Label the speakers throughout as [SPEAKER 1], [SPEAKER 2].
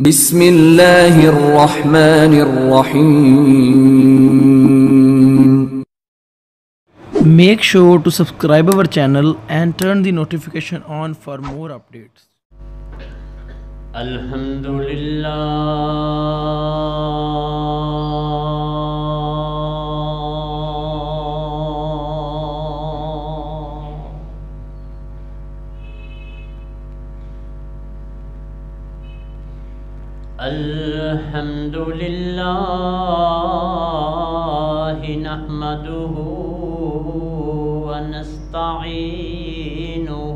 [SPEAKER 1] بسم اللہ الرحمن الرحیم.
[SPEAKER 2] Make sure to subscribe our channel and turn the notification on for more updates.
[SPEAKER 3] الحمد للہ نحمده ونستعینه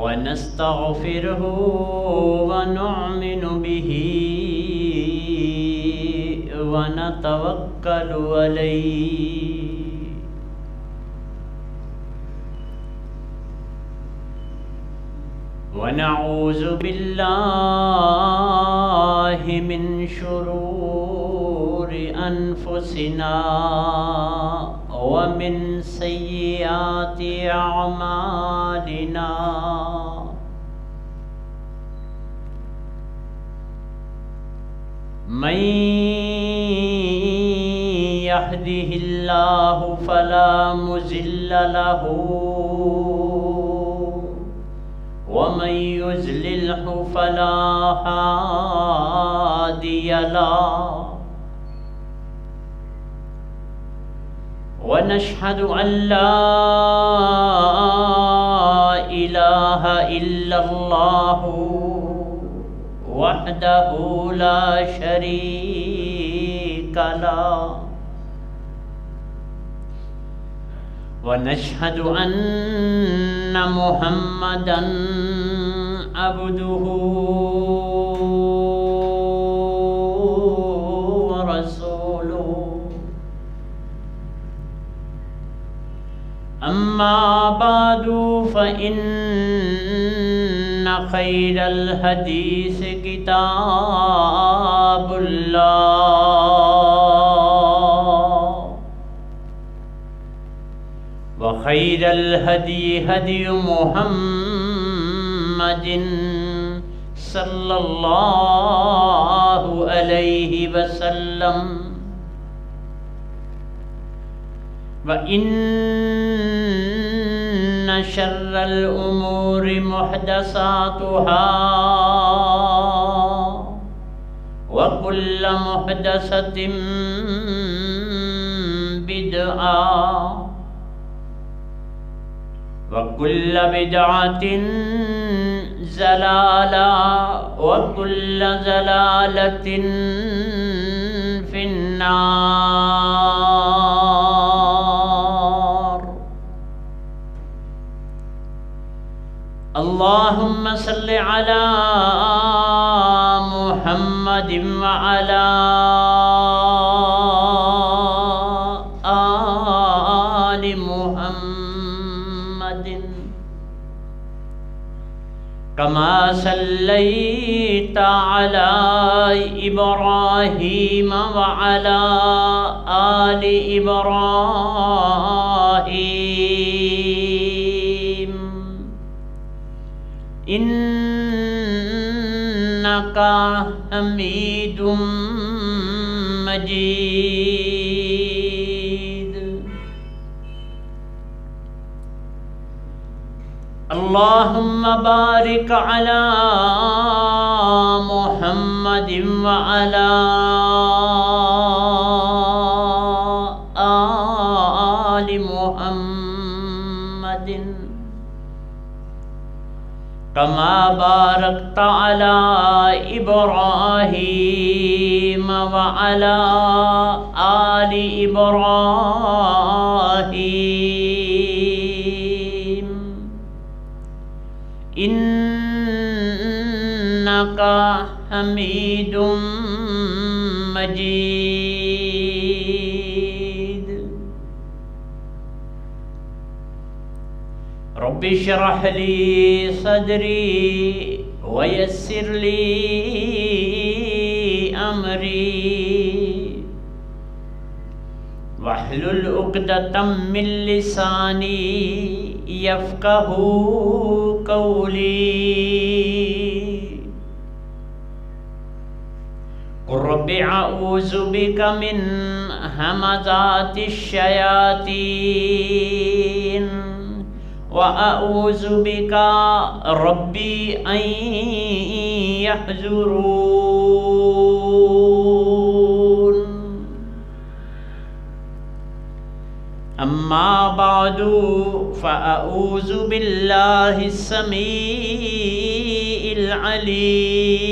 [SPEAKER 3] ونستغفره ونؤمن به ونتوکل علیہ ونعوذ باللہ من شرور انفسنا ومن سیئات اعمالنا من يهده اللہ فلا مضل له ومن يضلله فلا هادي له ونشهد أن لا إله إلا الله وحده لا شريك له ونشهد أن محمدًا عبده ورسوله أما بعد فإن خير الحديث كتاب الله وخير الهدي هدي محمد صلى الله عليه وسلم وإن شر الأمور محدثاتها وكل محدثة بدعة وكل بدعة ضلالة وكل ضلالة في النار. اللهم صل على محمد وعلى آل محمد كما صليت على إبراهيم وعلى آل إبراهيم إنك حميد مجيد. اللهم بارك على محمد وعلى آل محمد كما باركت على إبراهيم وعلى آل إبراهيم إنك حميد مجيد. رب اشرح لي صدري ويسر لي أمري واحلل عقدۃ من لسانی یفقہوا قولی قل رب اعوذ بک من ہمزات الشیاطین وَأَعُوذُ بِكَ رَبِّي أَن يَحْضُرُونَ أَمَّا بَعْدُ فَأَعُوذُ بِاللَّهِ السَّمِيعِ الْعَلِيمِ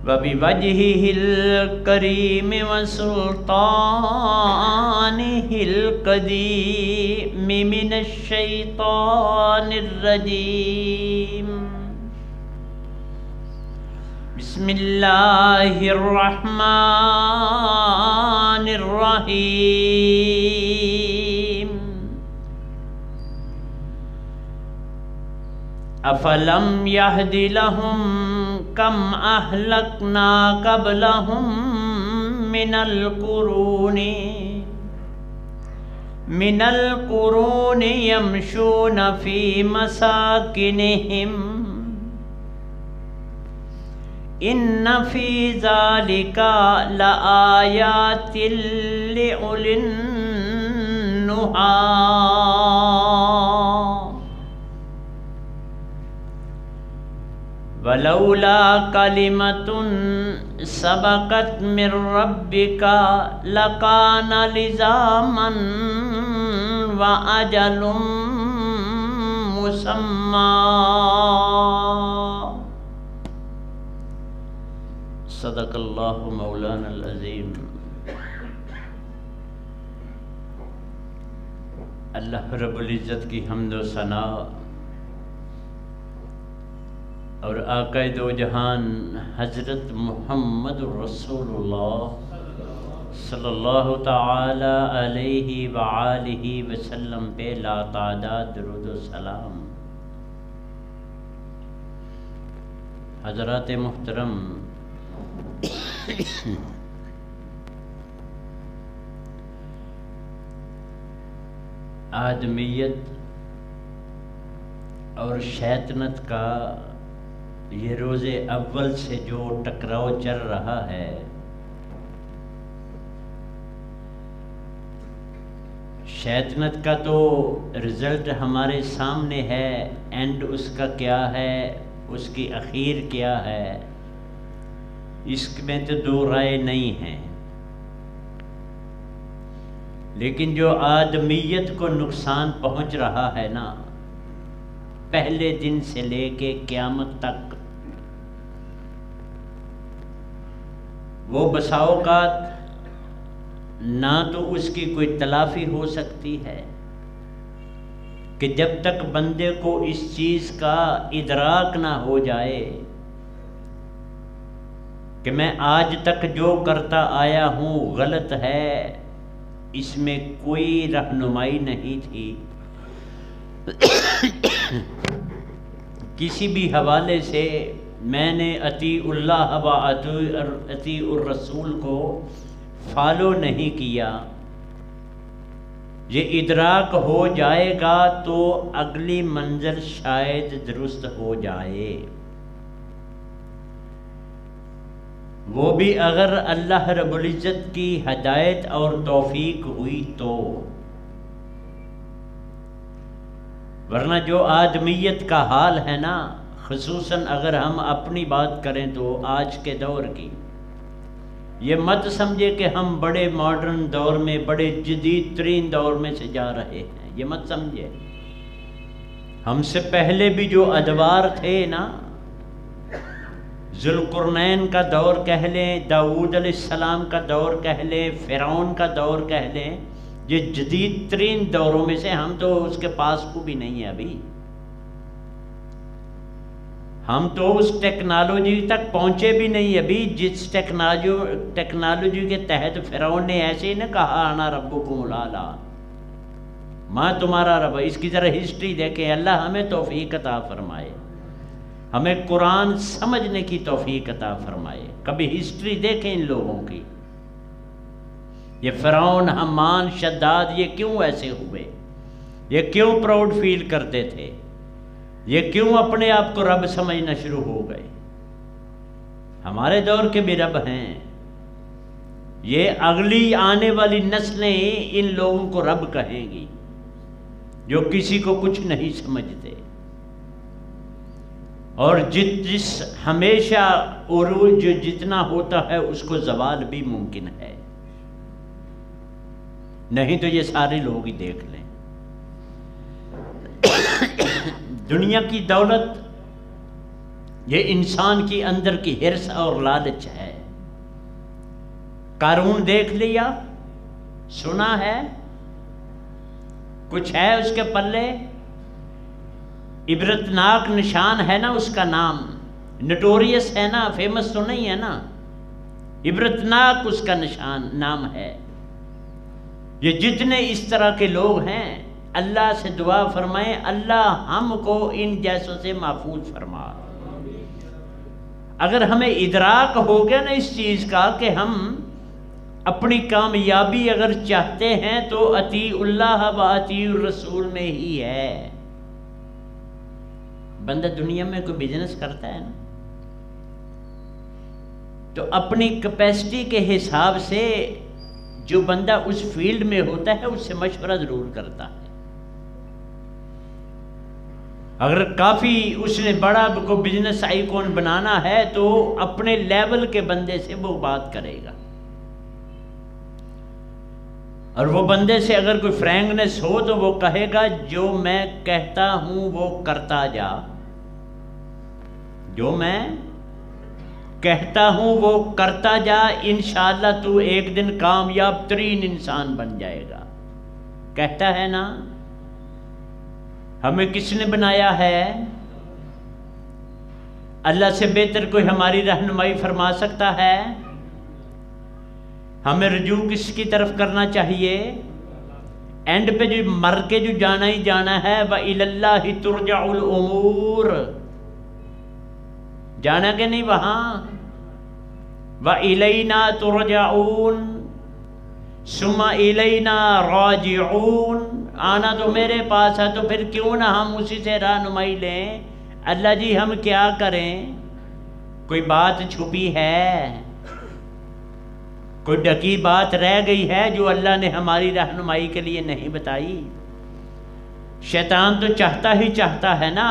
[SPEAKER 3] وَبِوَجْهِهِ الْكَرِيمِ وَسُلْطَانِهِ الْقَدِيمِ مِنَ الشَّيْطَانِ الرَّجِيمِ بسم اللہ الرحمن الرحیم افلم یہد لہم کم اہلکنا قبلہم من القرون یمشون فی مساکنہم ان فی ذالک لآیات لأولی النہی ولولا کلمۃ سبقت من ربک لکان لزاما واجل مسمى صدق اللہ مولانا العظیم۔ اللہ رب العزت کی حمد و ثنا اور آقا دو جہان حضرت محمد رسول اللہ صلی اللہ تعالی علیہ وآلہ وسلم پہ لا تعداد درود و سلام۔ حضرات محترم، آدمیت اور شیطنت کا یہ روز اول سے جو ٹکراؤ چل رہا ہے، شیطنت کا تو رزلٹ ہمارے سامنے ہے، اینڈ اس کا کیا ہے، اس کی اخیر کیا ہے، اس میں تو دو رائے نہیں ہیں۔ لیکن جو آدمیت کو نقصان پہنچ رہا ہے نا، پہلے دن سے لے کے قیامت تک، وہ بسا اوقات نہ تو اس کی کوئی تلافی ہو سکتی ہے کہ جب تک بندے کو اس چیز کا ادراک نہ ہو جائے کہ میں آج تک جو کرتا آیا ہوں غلط ہے، اس میں کوئی رہنمائی نہیں تھی، کسی بھی حوالے سے میں نے اطیع اللہ و اطیع الرسول کو فالو نہیں کیا، یہ ادراک ہو جائے گا تو اگلی منزل شاید درست ہو جائے، وہ بھی اگر اللہ رب العزت کی ہدایت اور توفیق ہوئی تو، ورنہ جو آدمیت کا حال ہے نا، خصوصاً اگر ہم اپنی بات کریں تو آج کے دور کی، یہ مت سمجھے کہ ہم بڑے ماڈرن دور میں، بڑے جدید ترین دور میں سے جا رہے ہیں، یہ مت سمجھے۔ ہم سے پہلے بھی جو ادوار تھے نا، ذوالقرنین کا دور کہہ لیں، داؤد علیہ السلام کا دور کہہ لیں، فرعون کا دور کہہ لیں، یہ جدید ترین دوروں میں سے ہم تو اس کے پاس کو بھی نہیں ہیں ابھی، ہم تو اس ٹیکنالوجی تک پہنچے بھی نہیں ابھی جس ٹیکنالوجی کے تحت فرعون نے ایسے ہی نہ کہا انا ربکم الاعلی، میں تمہارا رب۔ اس کی ذرا ہسٹری دیکھیں، اللہ ہمیں توفیق عطا فرمائے، ہمیں قرآن سمجھنے کی توفیق عطا فرمائے۔ کبھی ہسٹری دیکھیں ان لوگوں کی، یہ فرعون، حمان، شداد یہ کیوں ایسے ہوئے؟ یہ کیوں پراؤڈ فیل کرتے تھے؟ یہ کیوں اپنے آپ کو رب سمجھنا شروع ہو گئے؟ ہمارے دور کے بھی رب ہیں، یہ اگلی آنے والی نسلیں ان لوگوں کو رب کہیں گی جو کسی کو کچھ نہیں سمجھتے، اور جس ہمیشہ عروج جتنا ہوتا ہے اس کو زوال بھی ممکن ہے، نہیں تو یہ سارے لوگ ہی دیکھ لیں۔ دنیا کی دولت یہ انسان کی اندر کی حرص اور لالچ ہے۔ قارون دیکھ لیا، سنا ہے، کچھ ہے اس کے پلے، عبرتناک نشان ہے نا اس کا نام، نٹوریس ہے نا، فیمس تو نہیں ہے نا، عبرتناک اس کا نشان نام ہے۔ یہ جتنے اس طرح کے لوگ ہیں، اللہ سے دعا فرمائیں اللہ ہم کو ان جیسوں سے محفوظ فرما۔ اگر ہمیں ادراک ہو گیا نا اس چیز کا کہ ہم اپنی کامیابی اگر چاہتے ہیں تو اطیع اللہ و اطیع الرسول میں ہی ہے۔ بندہ دنیا میں کوئی بزنس کرتا ہے نا تو اپنی کیپیسٹی کے حساب سے جو بندہ اس فیلڈ میں ہوتا ہے اس سے مشورہ ضرور کرتا ہے۔ اگر کافی اس نے بڑا کو بزنس آئیکن بنانا ہے تو اپنے لیول کے بندے سے وہ بات کرے گا، اور وہ بندے سے اگر کوئی فرینکنس ہو تو وہ کہے گا جو میں کہتا ہوں وہ کرتا جا، جو میں کہتا ہوں وہ کرتا جا، انشاءاللہ تو ایک دن کامیاب ترین انسان بن جائے گا۔ کہتا ہے نا، ہمیں کس نے بنایا ہے؟ اللہ سے بہتر کوئی ہماری رہنمائی فرما سکتا ہے؟ ہمیں رجوع کس کی طرف کرنا چاہیے؟ اینڈ پہ جو مر کے جو جانا ہی جانا ہے، وَإِلَى اللَّهِ تُرْجَعُ الْأُمُورِ، جانا کہ نہیں وہاں؟ وَإِلَيْنَا تُرْجَعُونَ ثُمَّ إِلَيْنَا رَاجِعُونَ، آنا تو میرے پاس ہے تو پھر کیوں نہ ہم اسی سے رہنمائی لیں؟ اللہ جی ہم کیا کریں؟ کوئی بات چھپی ہے، کوئی ڈکی بات رہ گئی ہے جو اللہ نے ہماری رہنمائی کے لیے نہیں بتائی؟ شیطان تو چاہتا ہی چاہتا ہے نا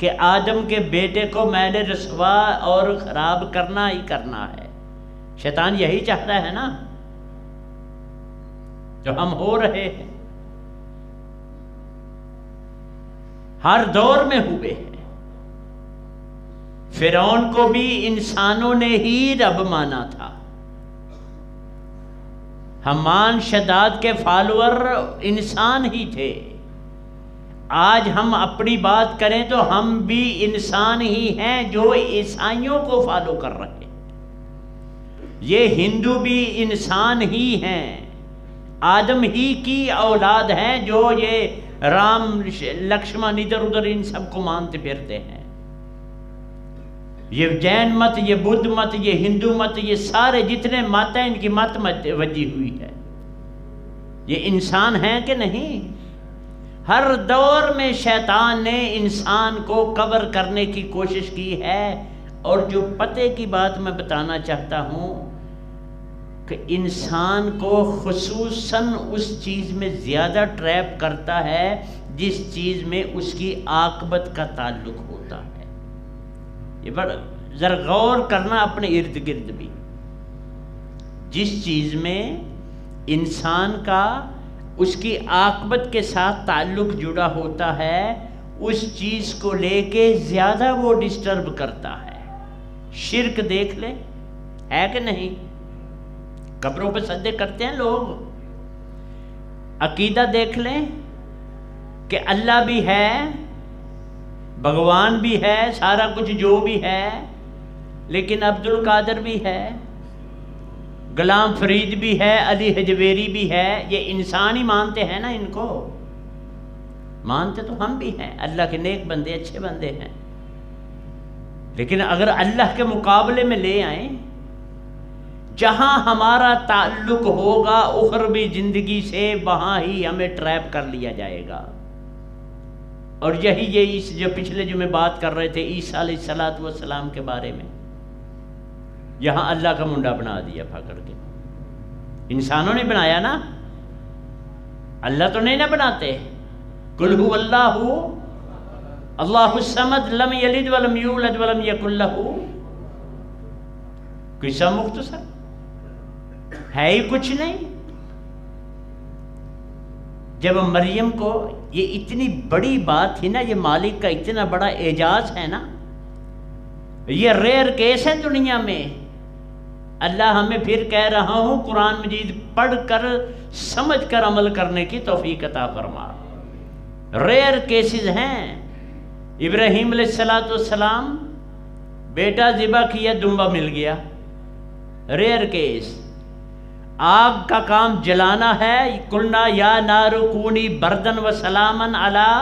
[SPEAKER 3] کہ آدم کے بیٹے کو میں نے رسوا اور خراب کرنا ہی کرنا ہے، شیطان یہی چاہتا ہے نا جو ہم ہو رہے ہیں، ہر دور میں ہوئے ہیں۔ فرعون کو بھی انسانوں نے ہی رب مانا تھا، حمان شداد کے فالوور انسان ہی تھے۔ آج ہم اپنی بات کریں تو ہم بھی انسان ہی ہیں جو عیسائیوں کو فالو کر رہے ہیں، یہ ہندو بھی انسان ہی ہیں، آدم ہی کی اولاد ہیں جو یہ رام لکشمن ادھر ادھر ان سب کو مانتے پھرتے ہیں۔ یہ جین مت، یہ بدھ مت، یہ ہندو مت، یہ سارے جتنے مت ہیں ان کی مت وجی ہوئی ہے، یہ انسان ہیں کہ نہیں؟ ہر دور میں شیطان نے انسان کو کور کرنے کی کوشش کی ہے، اور جو پتے کی بات میں بتانا چاہتا ہوں کہ انسان کو خصوصاً اس چیز میں زیادہ ٹریپ کرتا ہے جس چیز میں اس کی عاقبت کا تعلق ہوتا ہے۔ یہ بڑا ذرا غور کرنا اپنے ارد گرد بھی، جس چیز میں انسان کا اس کی عاقبت کے ساتھ تعلق جڑا ہوتا ہے اس چیز کو لے کے زیادہ وہ ڈسٹرب کرتا ہے۔ شرک دیکھ لے، ہے کہ نہیں؟ قبروں پہ سجدے کرتے ہیں لوگ۔ عقیدہ دیکھ لیں کہ اللہ بھی ہے، بھگوان بھی ہے، سارا کچھ جو بھی ہے، لیکن عبد القادر بھی ہے، غلام فرید بھی ہے، علی حجویری بھی ہے، یہ انسان ہی مانتے ہیں نا، ان کو مانتے تو ہم بھی ہیں، اللہ کے نیک بندے اچھے بندے ہیں، لیکن اگر اللہ کے مقابلے میں لے آئیں جہاں ہمارا تعلق ہوگا اخروی زندگی سے وہاں ہی ہمیں ٹریپ کر لیا جائے گا. اور یہی یہ جو پچھلے جو میں بات کر رہے تھے عیسیٰ علیہ السلام کے بارے میں، یہاں اللہ کا منڈا بنا دیا پکڑ کے. انسانوں نے بنایا نا، اللہ تو نہیں نہ بناتے. قل هو اللہ اللہ الصمد لم یلد ولم یولد ولم یکن لہ، قصہ مختصر ہے ہی کچھ نہیں. جب مریم کو یہ اتنی بڑی بات تھی نا، یہ مالک کا اتنا بڑا اعجاز ہے نا، یہ ریئر کیس ہے دنیا میں. اللہ ہمیں پھر کہہ رہا ہوں قرآن مجید پڑھ کر سمجھ کر عمل کرنے کی توفیق عطا فرما. ریئر کیسز ہیں. ابراہیم علیہ السلام بیٹا ذبح کیا، دمبا مل گیا. Rare case. آگ کا کام جلانا ہے، قلنا یا نار کونی بردن و سلامن علی،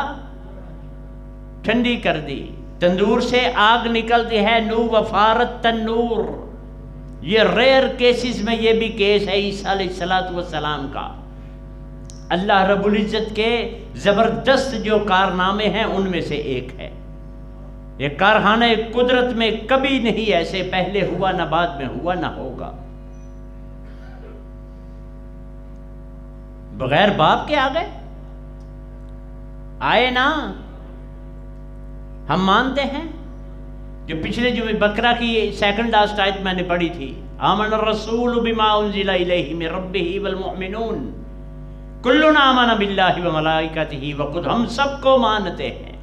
[SPEAKER 3] ٹھنڈی کر دی. تندور سے آگ نکلتی ہے، نو وفارت تنور. یہ ریئر کیسز میں یہ بھی کیس ہے عیسیٰ علیہ السلام کا. اللہ رب العزت کے زبردست جو کارنامے ہیں ان میں سے ایک ہے. یہ کارخانہ قدرت میں کبھی نہیں ایسے پہلے ہوا، نہ بعد میں ہوا، نہ ہوگا. بغیر باپ کے آ گئے، آئے نا. ہم مانتے ہیں جو پچھلے جو بقرہ کی سیکنڈ لاسٹ آیت میں نے پڑھی تھی، آمن الرسول بما انزل الیہ من ربہ والمؤمنون کلنا آمن باللہ وملائکتہ وکتبہ. ہم سب کو مانتے ہیں.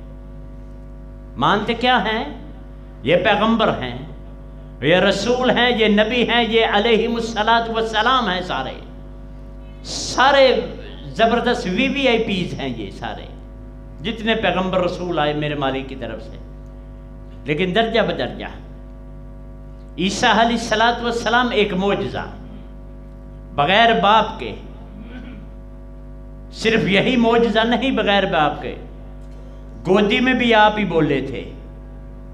[SPEAKER 3] مانتے کیا ہیں؟ یہ پیغمبر ہیں، یہ رسول ہیں، یہ نبی ہیں، یہ علیہم السلام ہیں. سارے زبردست وی وی آئی پیز ہیں یہ سارے جتنے پیغمبر رسول آئے میرے مالک کی طرف سے. لیکن درجہ بدرجہ عیسیٰ علیہ السلام ایک معجزہ بغیر باپ کے. صرف یہی معجزہ نہیں بغیر باپ کے، گودی میں بھی آپ ہی بولے تھے.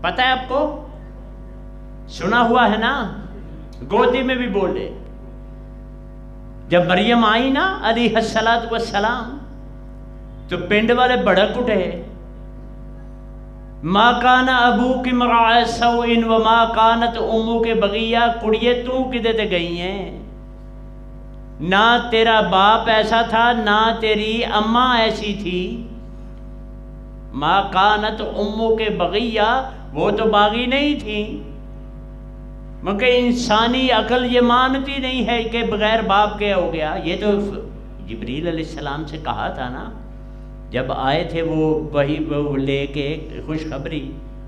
[SPEAKER 3] پتہ ہے آپ کو؟ سنا ہوا ہے نا، گودی میں بھی بولے. جب مریم آئی نا علیہ السلام تو پنڈ والے بڑک اٹھے. ما کان ابوک امرأ سوء وما کانت امک بغیہ. کڑیے تو کدے تے گئی ہیں؟ نہ تیرا باپ ایسا تھا، نہ تیری اماں ایسی تھی. ما کانت امک بغیہ، وہ تو باغی نہیں تھی. مگر انسانی عقل یہ مانتی نہیں ہے کہ بغیر باپ کے ہو گیا. یہ تو جبریل علیہ السلام سے کہا تھا نا جب آئے تھے وہ وہی وہ لے کے خوشخبری،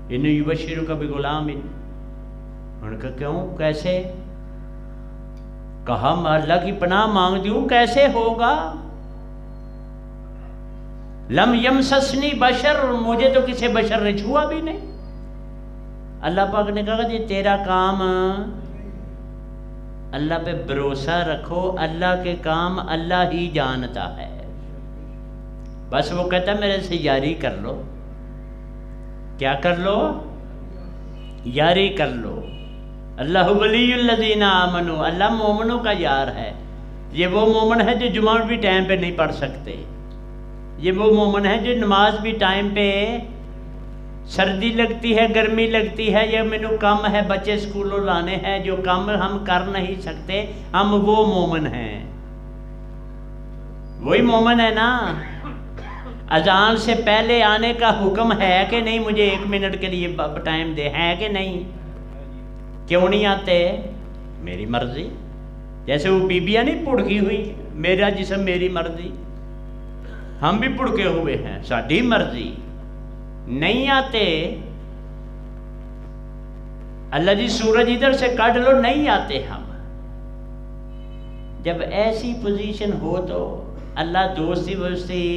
[SPEAKER 3] ان یبشرک بغلام. ان کا کیوں، کیسے؟ کہا میں اللہ کی پناہ مانگتی ہوں، کیسے ہوگا؟ لم یمسسنی بشر، مجھے تو کسی بشر نے چھوا بھی نہیں. اللہ پاک نے کہا کہ تیرا کام، اللہ پہ بھروسہ رکھو، اللہ کے کام اللہ ہی جانتا ہے. بس وہ کہتا ہے میرے سے یاری کر لو. کیا کر لو؟ یاری کر لو. اللہ ولی الذین آمنوا، اللہ مومنوں کا یار ہے. یہ وہ مومن ہے جو جمعہ بھی ٹائم پہ نہیں پڑھ سکتے. یہ وہ مومن ہے جو نماز بھی ٹائم پہ، سردی لگتی ہے، گرمی لگتی ہے، یا مینو کم ہے، بچے اسکولوں لانے ہیں، جو کام ہم کر نہیں سکتے، ہم وہ مومن ہیں. وہی مومن ہے نا. اذان سے پہلے آنے کا حکم ہے کہ نہیں؟ مجھے 1 منٹ کے لیے ٹائم دے، ہے کہ نہیں؟ کیوں نہیں آتے؟ میری مرضی. جیسے وہ بیبیاں نہیں پڑکی ہوئی، میرا جسم میری مرضی. ہم بھی پڑکے ہوئے ہیں، ساڈی مرضی. نہیں آتے. اللہ جی سورج ادھر سے کاٹ لو، نہیں آتے ہم. جب ایسی پوزیشن ہو تو اللہ دوستی وستی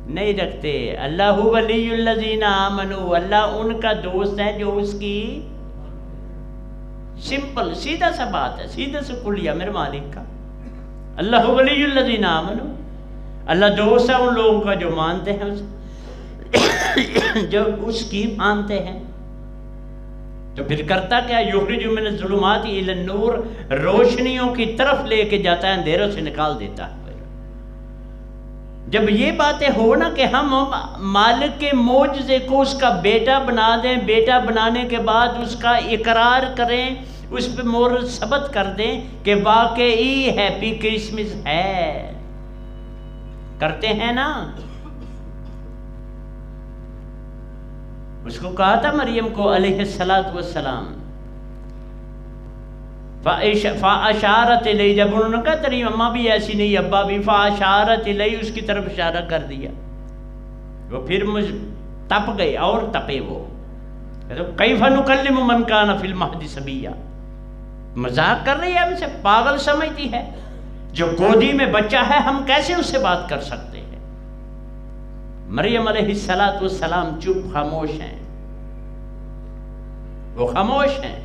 [SPEAKER 3] نہیں رکھتے. اللہ ولی الذین آمنوا، اللہ ان کا دوست ہے جو اس کی، سمپل سیدھا سا بات ہے، سیدھا سا کلیہ میرے مالک کا. اللہ ولی الذین آمنوا، اللہ دوست ہے ان لوگوں کا جو مانتے ہیں اسے، جو اس کی مانتے ہیں. تو پھر کرتا کیا؟ یخرج من الظلمات الی النور، روشنیوں کی طرف لے کے جاتا ہے، اندھیروں سے نکال دیتا ہے۔ جب یہ باتیں ہو نا کہ ہم مالک کے معجزے کو اس کا بیٹا بنا دیں، بیٹا بنانے کے بعد اس کا اقرار کریں، اس پہ مہر ثبت کر دیں کہ واقعی ہیپی کرسمس ہے، کرتے ہیں نا۔ اس کو کہا تھا مریم کو علیہ السلام، فاشارت الیہ، جب انہوں نے کہا تیری اماں بھی ایسی نہیں ابا بھی، فاشارت الیہ، اس کی طرف اشارہ کر دیا، وہ پھر تپ گئے اور تپے وہ۔ کیف نکلم من کان فی المہد صبیا، مذاق کر رہی ہے ہم سے، پاگل سمجھتی ہے، جو گودی میں بچہ ہے ہم کیسے اس سے بات کر سکتے ہیں؟ مریم علیہ السلام چپ خاموش ہیں، وہ خاموش ہیں۔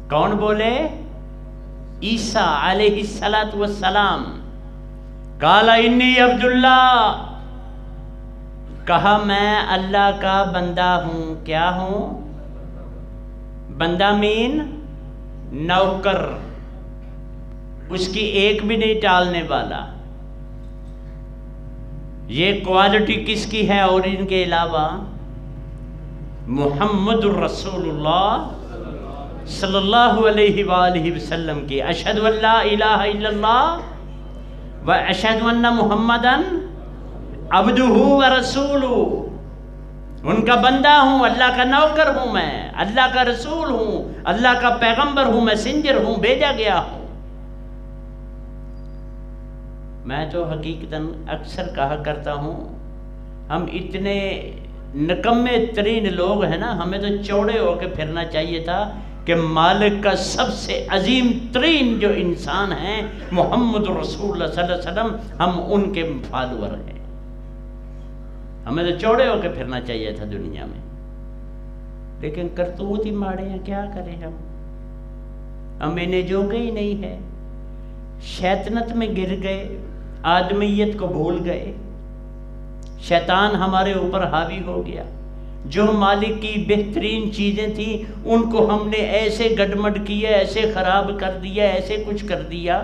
[SPEAKER 3] کون بولے؟ عیسیٰ علیہ السلام۔ قال انی عبد اللہ، کہا میں اللہ کا بندہ ہوں۔ کیا ہوں؟ بندہ مین نوکر، اس کی ایک بھی نہیں ٹالنے والا۔ یہ کوالٹی کس کی ہے اور ان کے علاوہ؟ محمد الرسول اللہ صلی اللہ علیہ وآلہ وسلم کی۔ اشہد ان لا الہ الا اللہ و اشہد ان محمدن عبدہ و رسولہ، ان کا بندہ ہوں، اللہ کا نوکر ہوں، میں اللہ کا رسول ہوں، اللہ کا پیغمبر ہوں، میسنجر ہوں، بھیجا گیا ہوں۔ میں تو حقیقتاً اکثر کہا کرتا ہوں، ہم اتنے نکمے ترین لوگ ہیں نا، ہمیں تو چوڑے ہو کے پھرنا چاہیے تھا کہ مالک کا سب سے عظیم ترین جو انسان ہیں محمد رسول اللہ صلی اللہ علیہ وسلم، ہم ان کے فالوور ہیں۔ ہمیں تو چوڑے ہو کے پھرنا چاہیے تھا دنیا میں، لیکن کرتوت ہی ماڑے ہیں، کیا کریں ہم انہیں جو گئی نہیں ہے، شیطنت میں گر گئے، آدمیت کو بھول گئے، شیطان ہمارے اوپر حاوی ہو گیا۔ جو مالک کی بہترین چیزیں تھیں ان کو ہم نے ایسے گڈمڈ کیا، ایسے خراب کر دیا، ایسے کچھ کر دیا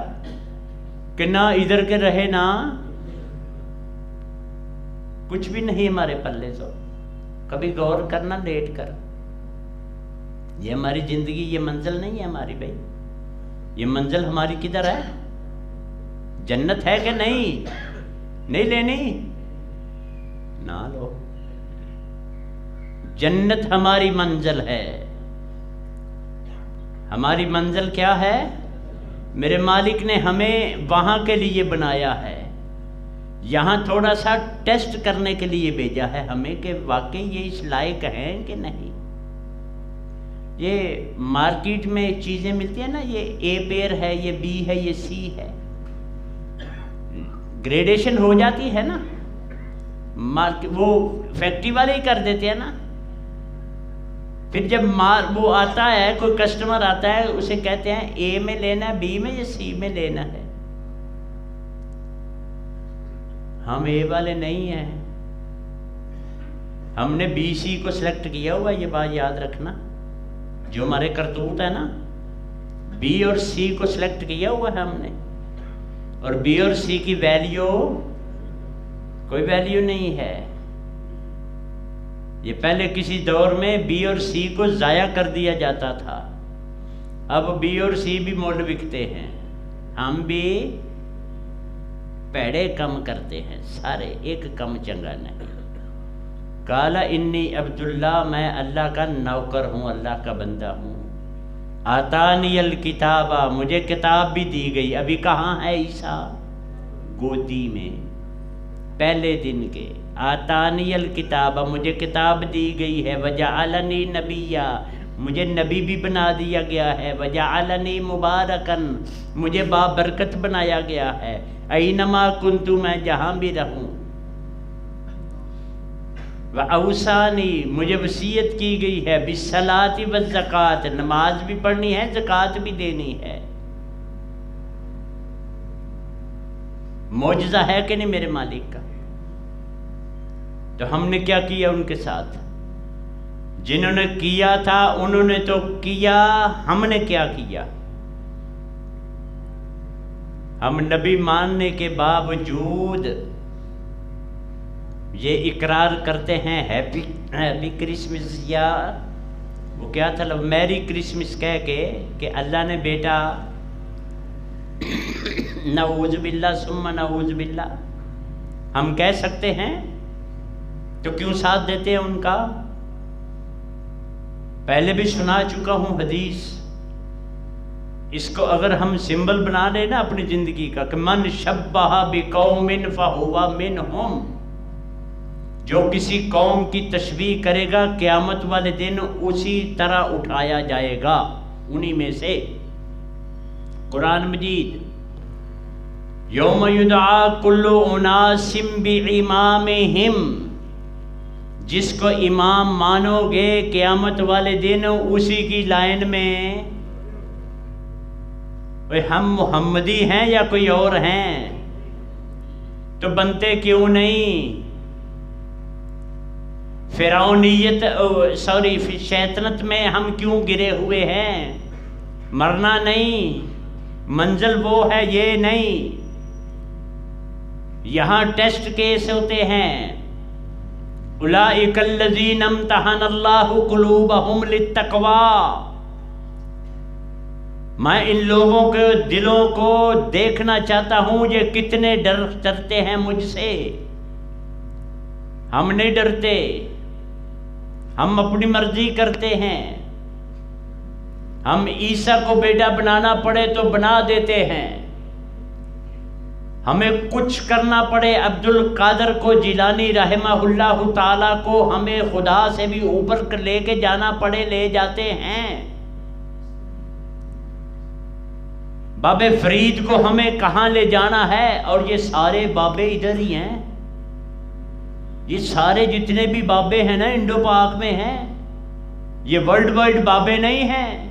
[SPEAKER 3] کہ نہ ادھر کے رہے نہ کچھ بھی نہیں ہمارے پلے۔ تو کبھی غور کرنا لیٹ کر، یہ ہماری زندگی، یہ منزل نہیں ہے ہماری بھائی، یہ منزل ہماری کدھر ہے؟ جنت ہے کہ نہیں؟ نہیں لینی؟ نہ لو، جنت ہماری منزل ہے۔ ہماری منزل کیا ہے؟ میرے مالک نے ہمیں وہاں کے لیے بنایا ہے، یہاں تھوڑا سا ٹیسٹ کرنے کے لیے بھیجا ہے ہمیں کہ واقعی یہ اس لائق ہیں کہ نہیں۔ یہ مارکیٹ میں چیزیں ملتی ہیں نا، یہ اے پیئر ہے، یہ بی ہے، یہ سی ہے، گریڈیشن ہو جاتی ہے نا، وہ فیکٹری والے ہی کر دیتے ہیں نا۔ پھر جب وہ آتا ہے، کوئی کسٹمر آتا ہے، اسے کہتے ہیں اے میں لینا ہے، بی میں یا سی میں لینا ہے۔ ہم اے والے نہیں ہیں، ہم نے بی سی کو سلیکٹ کیا ہوا، یہ بات یاد رکھنا۔ جو ہمارے کرتوت ہے نا، بی اور سی کو سلیکٹ کیا ہوا ہے ہم نے، اور بی اور سی کی ویلیو کوئی ویلیو نہیں ہے۔ یہ پہلے کسی دور میں بی اور سی کو ضائع کر دیا جاتا تھا، اب بی اور سی بھی مول بکتے ہیں، ہم بھی پیڑے کم کرتے ہیں، سارے ایک کم چنگا نہیں۔ قال انی عبد اللہ، میں اللہ کا نوکر ہوں، اللہ کا بندہ ہوں۔ آتانی الکتاب، مجھے کتاب بھی دی گئی۔ ابھی کہاں ہے عیسیٰ؟ گودی میں، پہلے دن کے۔ آتانی الکتاب، مجھے کتاب دی گئی ہے۔ وجعلنی نبیا، مجھے نبی بھی بنا دیا گیا ہے۔ وجعلنی مبارکن، مجھے بابرکت بنایا گیا ہے۔ اینما کنت، میں جہاں بھی رہوں۔ وَأَوْصَانِي، مجھے وصیت کی گئی ہے۔ بِالصَّلَاةِ وَالزَّکَاةِ، نماز بھی پڑھنی ہے، زکوٰۃ بھی دینی ہے۔ معجزہ ہے کہ نہیں میرے مالک کا؟ تو ہم نے کیا کیا ان کے ساتھ؟ جنہوں نے کیا تھا انہوں نے تو کیا، ہم نے کیا کیا؟ ہم نبی ماننے کے باوجود یہ اقرار کرتے ہیں ہیپی کرسمس، یا وہ کیا تھا، میری کرسمس کہہ کے کہ اللہ نے بیٹا، نعوذ باللہ ثم نعوذ باللہ، ہم کہہ سکتے ہیں تو کیوں ساتھ دیتے ہیں ان کا؟ پہلے بھی سنا چکا ہوں حدیث، اس کو اگر ہم سمبل بنا لیں نا اپنی زندگی کا، کہ من شبہ بقوم فہو منہم، جو کسی قوم کی تشبیہ کرے گا قیامت والے دن اسی طرح اٹھایا جائے گا، انہی میں سے۔ قرآن مجید، یوم یدعا کل اناس بامامہم، جس کو امام مانو گے قیامت والے دن اسی کی لائن میں، ہم محمدی ہیں یا کوئی اور ہیں؟ تو بنتے کیوں نہیں؟ فرعونیت شیطنت میں ہم کیوں گرے ہوئے ہیں؟ مرنا نہیں، منزل وہ ہے یہ نہیں، یہاں ٹیسٹ کیس ہوتے ہیں۔ اولئک الذین امتحن اللہ قلوبہم للتقوی، میں ان لوگوں کے دلوں کو دیکھنا چاہتا ہوں یہ کتنے ڈرتے ہیں مجھ سے۔ ہم نہیں ڈرتے، ہم اپنی مرضی کرتے ہیں، ہم عیسیٰ کو بیٹا بنانا پڑے تو بنا دیتے ہیں، ہمیں کچھ کرنا پڑے عبد القادر کو جیلانی رحمہ اللہ تعالیٰ کو ہمیں خدا سے بھی اوپر لے کے جانا پڑے لے جاتے ہیں، بابے فرید کو ہمیں کہاں لے جانا ہے، اور یہ سارے بابے ادھر ہی ہیں، یہ سارے جتنے بھی بابے ہیں نا انڈو پاک میں ہیں، یہ ورلڈ وائڈ بابے نہیں ہیں،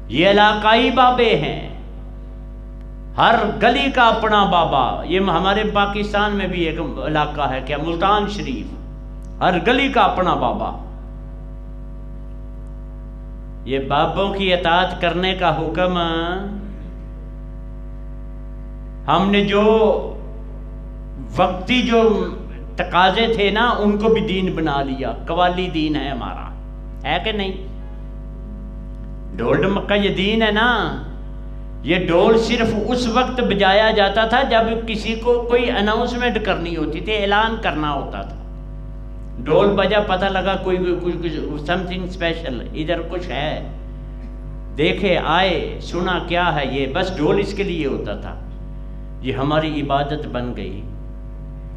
[SPEAKER 3] یہ علاقائی بابے ہیں، ہر گلی کا اپنا بابا۔ یہ ہمارے پاکستان میں بھی ایک علاقہ ہے کیا، ملتان شریف، ہر گلی کا اپنا بابا۔ یہ بابوں کی اطاعت کرنے کا حکم ہم نے جو وقتی جو تقاضے تھے نا ان کو بھی دین بنا لیا، قوالی دین ہے ہمارا، ہے کہ نہیں؟ ڈھول ڈمکا یہ دین ہے نا، یہ ڈھول صرف اس وقت بجایا جاتا تھا جب کسی کو کوئی اناؤنسمنٹ کرنی ہوتی تھی، اعلان کرنا ہوتا تھا، ڈھول بجا پتہ لگا کوئی کچھ سم تھنگ اسپیشل ادھر کچھ ہے، دیکھے آئے سنا کیا ہے یہ، بس ڈھول اس کے لیے ہوتا تھا۔ یہ ہماری عبادت بن گئی،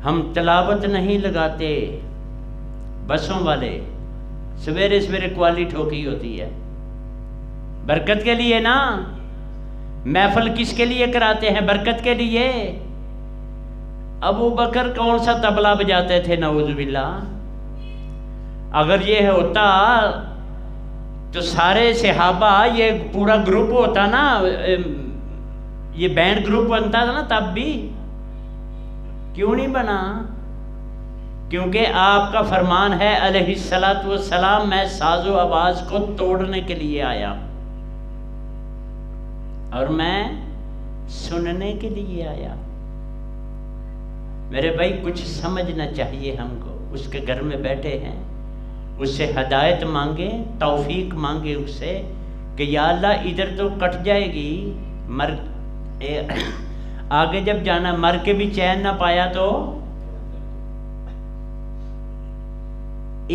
[SPEAKER 3] ہم تلاوت نہیں لگاتے، بسوں والے سویرے سویرے قوالی ٹھوکی ہوتی ہے، برکت کے لیے نا، محفل کس کے لیے کراتے ہیں؟ برکت کے لیے۔ ابو بکر کون سا طبلہ بجاتے تھے نعوذ باللہ، اگر یہ ہوتا تو سارے صحابہ یہ پورا گروپ ہوتا نا، یہ بینڈ گروپ بنتا تھا نا، تب بھی کیوں نہیں بنا؟ کیونکہ آپ کا فرمان ہے علیہ السلام، میں ساز و آواز کو توڑنے کے لیے آیا اور میں سننے کے لیے آیا۔ میرے بھائی کچھ سمجھنا چاہیے ہم کو، اس کے گھر میں بیٹھے ہیں، اس سے ہدایت مانگے، توفیق مانگے اس سے کہ یا اللہ ادھر تو کٹ جائے گی، آگے جب جانا مر کے بھی چین نہ پایا تو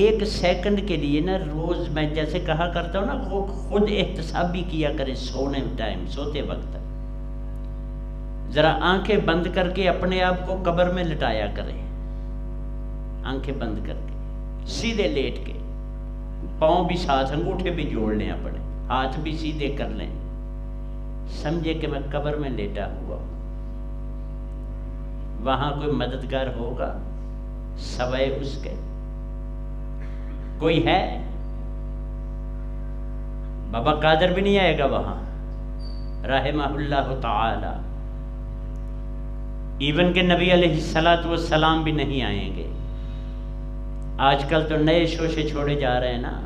[SPEAKER 3] ایک سیکنڈ کے لیے نا روز میں جیسے کہا کرتا ہوں نا، خود احتسابی کیا کرے، سونے ٹائم سوتے وقت ذرا آنکھیں بند کر کے اپنے آپ کو قبر میں لٹایا کرے، آنکھیں بند کر کے سیدھے لیٹ کے، پاؤں بھی ساتھ، انگوٹھے بھی جوڑ لیں اپنے، ہاتھ بھی سیدھے کر لیں، سمجھے کہ میں قبر میں لیٹا ہوا ہوں، وہاں کوئی مددگار ہوگا سوائے اس کے؟ کوئی ہے؟ بابا قادر بھی نہیں آئے گا وہاں رحمہ اللہ تعالی، ایون کہ نبی علیہ السلام بھی نہیں آئیں گے، آج کل تو نئے شوشے چھوڑے جا رہے ہیں نا.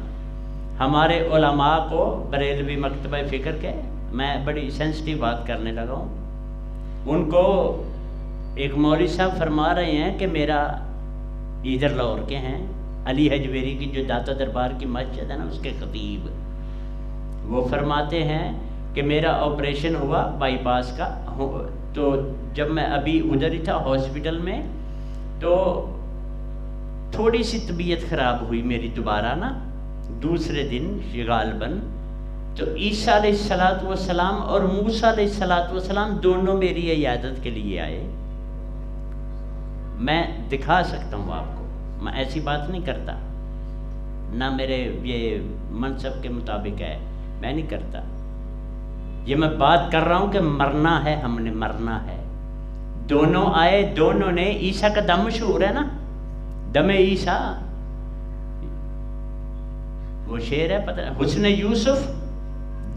[SPEAKER 3] ہمارے علماء کو بریلوی مکتبہ فکر کے، میں بڑی سینسٹیو بات کرنے لگا ہوں، ان کو ایک مولوی صاحب فرما رہے ہیں کہ میرا ادھر لاہور کے ہیں، علی حجویری کی جو داتا دربار کی مسجد ہے نا اس کے خطیب، وہ فرماتے ہیں کہ میرا آپریشن ہوا بائی پاس کا، تو جب میں ابھی ادھر ہی تھا ہاسپٹل میں، تو تھوڑی سی طبیعت خراب ہوئی میری دوبارہ نا، دوسرے دن غالباً، تو عیسیٰ علیہ السلام اور موسیٰ علیہ السلام دونوں میری عیادت کے لیے آئے. میں دکھا سکتا ہوں آپ کو، میں ایسی بات نہیں کرتا، نہ میرے یہ منصب کے مطابق ہے، میں نہیں کرتا. یہ میں بات کر رہا ہوں کہ مرنا ہے، ہم نے مرنا ہے. دونوں آئے، دونوں نے، عیسیٰ کا دم مشہور ہے نا، دم عیسیٰ، وہ شعر ہے پتہ، حسن یوسف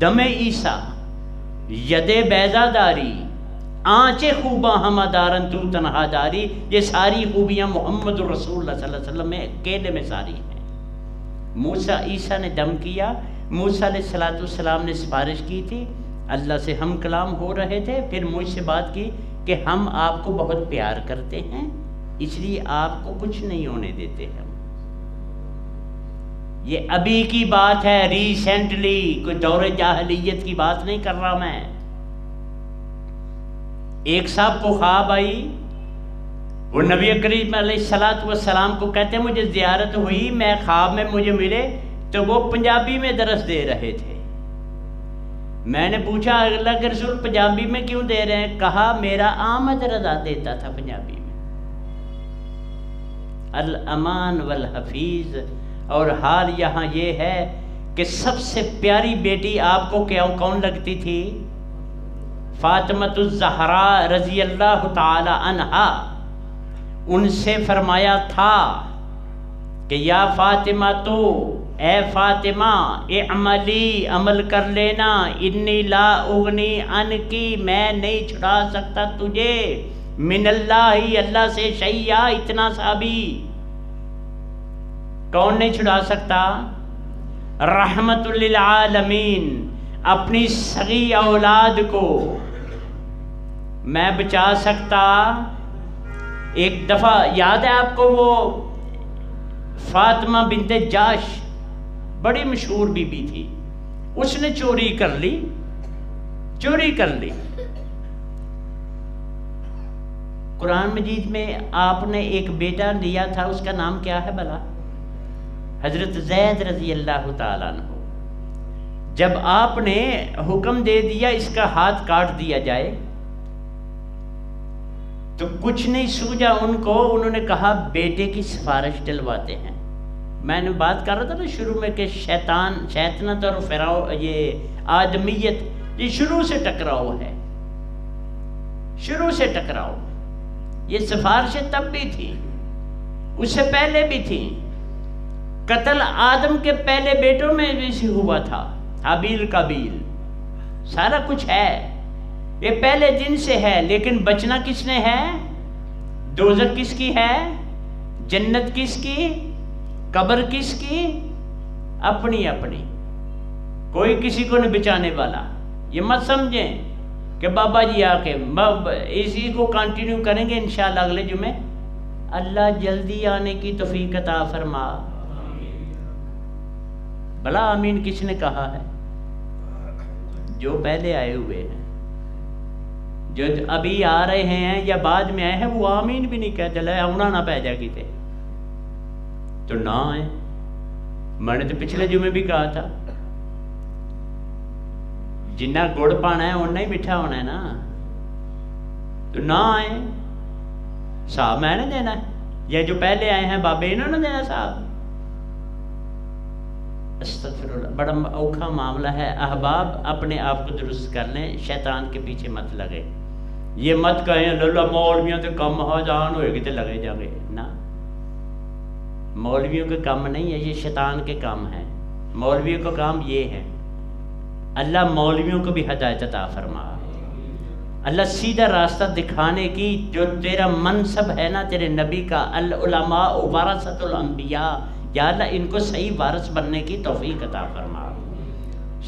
[SPEAKER 3] دم عیسیٰ ید بیضا داری آنچے خوباں ہمہ دارن تو تنہا داری. یہ ساری خوبیاں محمد رسول اللہ صلی اللہ علیہ وسلم میں اکیلے میں ساری ہیں. موسیٰ عیسیٰ نے دم کیا، موسیٰ علیہ السلام نے سفارش کی تھی، اللہ سے ہم کلام ہو رہے تھے، پھر مجھ سے بات کی کہ ہم آپ کو بہت پیار کرتے ہیں، اس لیے آپ کو کچھ نہیں ہونے دیتے ہم. یہ ابھی کی بات ہے، ریسنٹلی، کوئی دور جاہلیت کی بات نہیں کر رہا میں. ایک صاحب کو خواب آئی، وہ نبی کریم علیہ السلام کو کہتے ہیں مجھے زیارت ہوئی، میں خواب میں مجھے ملے تو وہ پنجابی میں درس دے رہے تھے. میں نے پوچھا اللہ کے رسول پنجابی میں کیوں دے رہے ہیں؟ کہا میرا آمد رضا دیتا تھا پنجابی میں. الامان والحفیظ. اور حال یہاں یہ ہے کہ سب سے پیاری بیٹی آپ کو کون لگتی تھی؟ فاطمۃ الزہرا رضی اللہ تعالی عنہا. ان سے فرمایا تھا کہ یا فاطمہ تو، اے فاطمہ، اعملی، عمل کر لینا، انی لا اغنی عنکی، میں نہیں چھڑا سکتا تجھے، من اللہ، اللہ سے، شیئا، اتنا سا بھی. کون نہیں چھڑا سکتا؟ رحمت للعالمین. اپنی صغیر اولاد کو میں بچا سکتا. ایک دفعہ یاد ہے آپ کو وہ فاطمہ بنت جاش، بڑی مشہور بی بی تھی، اس نے چوری کر لی. قرآن مجید میں آپ نے ایک بیٹا لیا تھا، اس کا نام کیا ہے بھلا؟ حضرت زید رضی اللہ تعالیٰ عنہ. جب آپ نے حکم دے دیا اس کا ہاتھ کاٹ دیا جائے تو کچھ نہیں سوجا ان کو. انہوں نے کہا بیٹے کی سفارش ڈلواتے ہیں. میں نے بات کر رہا تھا نا شروع میں کہ شیطنت اور یہ آدمیت، یہ شروع سے ٹکراؤ ہے، شروع سے ٹکراؤ. یہ سفارشیں تب بھی تھی، اس سے پہلے بھی تھی. قتل آدم کے پہلے بیٹوں میں بھی سے ہوا تھا، حابیل قابیل، سارا کچھ ہے، یہ پہلے دن سے ہے. لیکن بچنا کس نے ہے؟ دوزخ کس کی ہے؟ جنت کس کی؟ قبر کس کی؟ اپنی اپنی. کوئی کسی کو نہیں بچانے والا. یہ مت سمجھیں کہ بابا جی آ کے اسی کو کنٹینیو کریں گے انشاءاللہ اگلے جمعے. اللہ جلدی آنے کی توفیق عطا فرما. بھلا آمین کس نے کہا ہے؟ جو پہلے آئے ہوئے ہیں، جو ابھی آ رہے ہیں یا بعد میں آئے ہیں، وہ آمین بھی نہیں کہتے. لے آنا نہ پہ جا کتے تو نہ آئے. میں نے تو پچھلے جمعے بھی کہا تھا جنہ گڑ پانا ہے اُنہ ہی میٹھا ہونا ہے نا. تو نہ آئے. صاحب میں نے دینا ہے، یا جو پہلے آئے ہیں بابے انہوں نے دینا صاحب. استغفر اللہ، بڑا اوکھا معاملہ ہے. احباب اپنے آپ کو درست کر لیں، شیطان کے پیچھے مت لگے. یہ مت کہیں اللہ مولویوں تو کم ہو جان ہوئے گی تو لگے جاگے نا. مولویوں کے کام نہیں ہے، یہ شیطان کے کام ہے. مولویوں کا کام یہ ہے. اللہ مولویوں کو بھی ہدایت عطا فرما. اللہ سیدھا راستہ دکھانے کی، جو تیرا منصب ہے نا تیرے نبی کا، العلماء ورثۃ الانبیاء، یا اللہ ان کو صحیح وارث بننے کی توفیق عطا فرما۔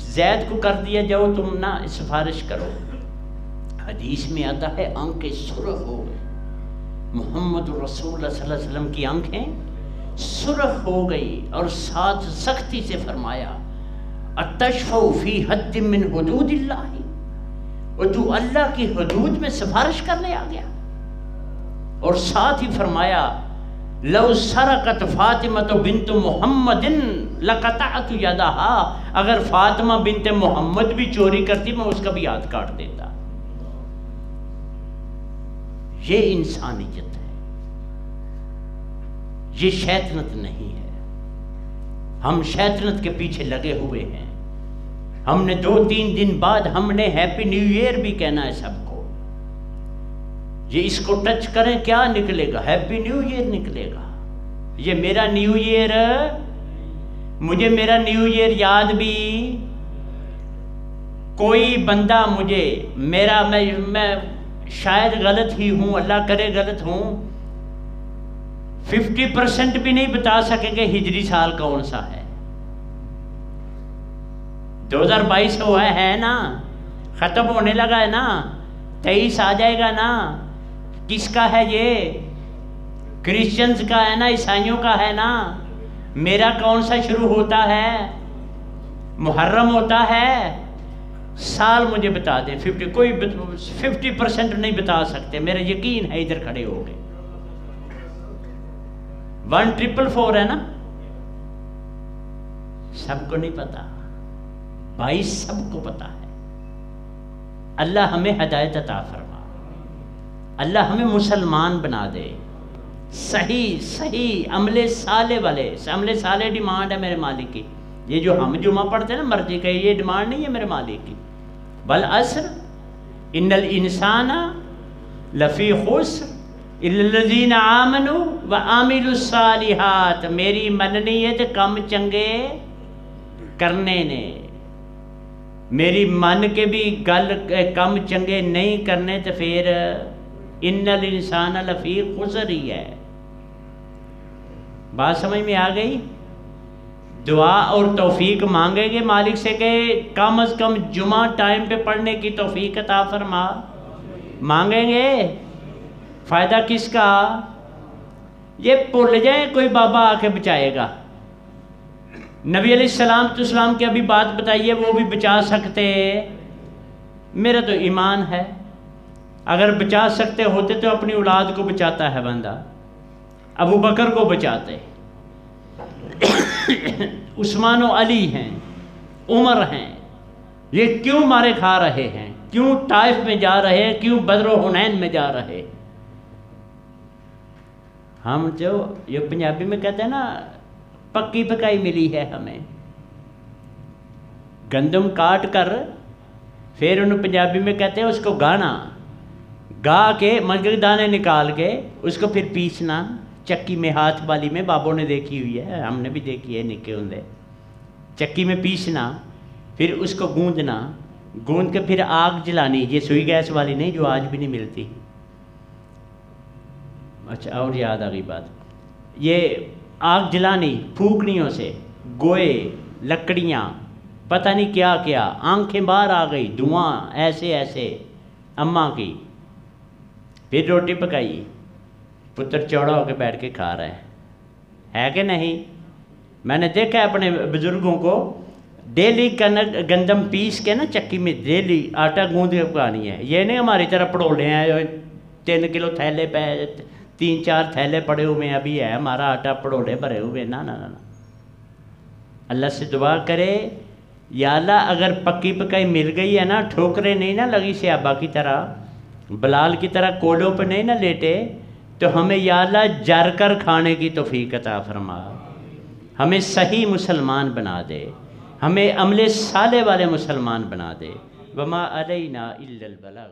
[SPEAKER 3] زید کو کر دیا جاؤ تم نا سفارش کرو۔ حدیث میں آتا ہے آنکھیں سرخ ہو گئی، محمد رسول اللہ صلی اللہ علیہ وسلم کی آنکھیں سرخ ہو گئی، اور ساتھ سختی سے فرمایا اتشفع فی حد من حدود اللہ، اور تو اللہ کی حدود میں سفارش کرنے آ گیا۔ اور ساتھ ہی فرمایا لو سرقت فاطمہ بنت محمد لقطعت یدہا، اگر فاطمہ بنت محمد بھی چوری کرتی میں اس کا بھی ہاتھ کاٹ دیتا۔ یہ انسانیت ہے، یہ شیطنت نہیں ہے۔ ہم شیطنت کے پیچھے لگے ہوئے ہیں۔ ہم نے 2-3 دن بعد ہم نے ہیپی نیو ایئر بھی کہنا ہے سب کو۔ یہ اس کو ٹچ کریں کیا نکلے گا؟ ہیپی نیو ایئر نکلے گا۔ یہ میرا نیو ایئر، مجھے میرا نیو ایئر یاد بھی، کوئی بندہ مجھے میں شاید غلط ہی ہوں، اللہ کرے غلط ہوں، 50% بھی نہیں بتا سکیں گے ہجری سال کون سا ہے۔ 2022 ہوا ہے نا، ختم ہونے لگا ہے نا، 23 آ جائے گا نا۔ کس کا ہے یہ؟ کرسچنز کا ہے نا، عیسائیوں کا ہے نا۔ میرا کون سا شروع ہوتا ہے؟ محرم ہوتا ہے۔ سال مجھے بتا دیں، 50% نہیں بتا سکتے، میرا یقین ہے ادھر کھڑے ہو گئے۔ 1444 ہے نا، سب کو نہیں پتا، 22 سب کو پتا ہے۔ اللہ ہمیں ہدایت عطا فرما، اللہ ہمیں مسلمان بنا دے، صحیح عمل صالح والے۔ عمل صالح ڈیمانڈ ہے میرے مالک کی۔ یہ جو ہم جمعہ پڑھتے ہیں نا مرضی کا، یہ ڈیمانڈ نہیں ہے میرے مالک کی۔ بالعصر ان الانسان لفی خسر الا الذین آمنوا وعملوا الصالحات، میری مننی ہے تے کم چنگے کرنے نے، میری من کے بھی گل کم چنگے نہیں کرنے تو پھر ان الانسان لفی خسر ہی ہے۔ بات سمجھ میں آ گئی؟ دعا اور توفیق مانگیں گے مالک سے کہ کم از کم جمعہ ٹائم پہ پڑھنے کی توفیق عطا فرما، مانگیں گے۔ فائدہ کس کا؟ یہ بھول جائیں کوئی بابا آ کے بچائے گا۔ نبی علیہ السلام کی ابھی بات بتائیے، وہ بھی بچا سکتے؟ میرا تو ایمان ہے اگر بچا سکتے ہوتے تو اپنی اولاد کو بچاتا ہے بندہ، ابو بکر کو بچاتے، عثمان و علی ہیں، عمر ہیں، یہ کیوں مارے کھا رہے ہیں؟ کیوں طائف میں جا رہے ہیں؟ کیوں بدر و حنین میں جا رہے؟ ہم جو یہ پنجابی میں کہتے ہیں نا پکی پکائی ملی ہے ہمیں، گندم کاٹ کر پھر انہوں پنجابی میں کہتے ہیں اس کو گانا، گا کے مگر دانے نکال کے اس کو پھر پیسنا چکی میں، ہاتھ والی میں، بابوں نے دیکھی ہوئی ہے، ہم نے بھی دیکھی ہے نکے ہوندے، چکی میں پیسنا، پھر اس کو گوندنا، گوند کے پھر آگ جلانی، یہ سوئی گیس والی نہیں جو آج بھی نہیں ملتی۔ اچھا اور یاد آ گئی بات، یہ آگ جلانی پھونکنیوں سے، گوئے، لکڑیاں، پتہ نہیں کیا کیا، آنکھیں باہر آ گئی، دھواں ایسے ایسے اماں کی، پھر روٹی پکائی، پتر چوڑا ہو کے بیٹھ کے کھا رہا ہے کہ نہیں؟ میں نے دیکھا ہے اپنے بزرگوں کو، ڈیلی گندم پیس کے نا چکی میں ڈیلی آٹا گوند کے پکانی ہے۔ یہ نہیں ہماری طرح پڑوڑے ہیں 3 کلو تھیلے پہ 3-4 تھیلے پڑے ہوئے ہیں، ابھی ہے ہمارا آٹا پڑوڑے بھرے ہوئے، نا نا نا۔ اللہ سے دعا کرے یا اللہ اگر پکی پکائی مل گئی ہے نا، ٹھوکریں نہیں نہ لگی صحابہ کی طرح، بلال کی طرح کولوں پہ نہیں نہ لیٹے، تو ہمیں یا اللہ جر کر کھانے کی توفیق عطا فرما، ہمیں صحیح مسلمان بنا دے، ہمیں عمل صالح والے مسلمان بنا دے۔ وما علینا الا البلاغ۔